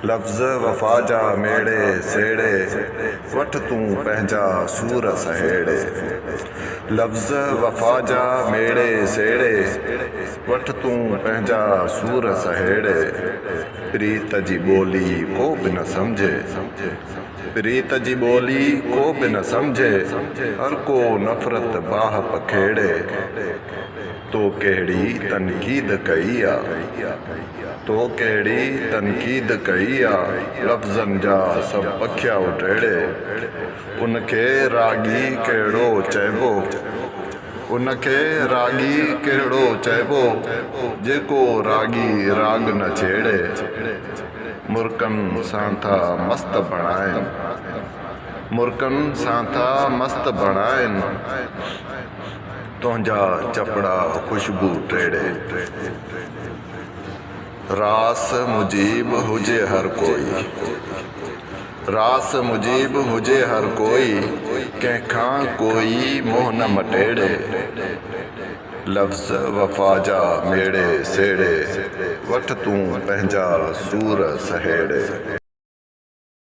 लफ्ज़ वफ़ा जा मेड़े सेड़े वठ तूं पंहिंजा सूर सहेड़े। लफ्ज़ वफ़ा जा मेड़े सेड़े वठ तूं पंहिंजा सूर सहेड़े। प्रीत जी ॿोली को बि न सम्झे, प्रीत जी ॿोली को बि न सम्झे, हर को नफ़रत बाह पखेड़े। तो कहिड़ी तनक़ीद कई आहे, तो कहिड़ी तनक़ीद कई आहे, लफ़्ज़नि जा सभु पखिया उटेड़े। उनखे रागी कहिड़ो चइबो, उनखे रागी कहिड़ो चइबो, जेको रागी राग न छेड़े। मुर्कनि सां था मस्त बणाइनि, मुर्कनि सां था मस्त बणाइनि, तुंहिंजा चपड़ा ख़ुशबू टेड़े। रास मुजीब हुजे हर कोई, रास मुजीब हुजे हर कोई, कंहिंखां कोई मोह न मटेड़े। लफ्ज़ वफ़ा जा मेड़े सेड़े वठ तूं पंहिंजा सूर सहेड़े।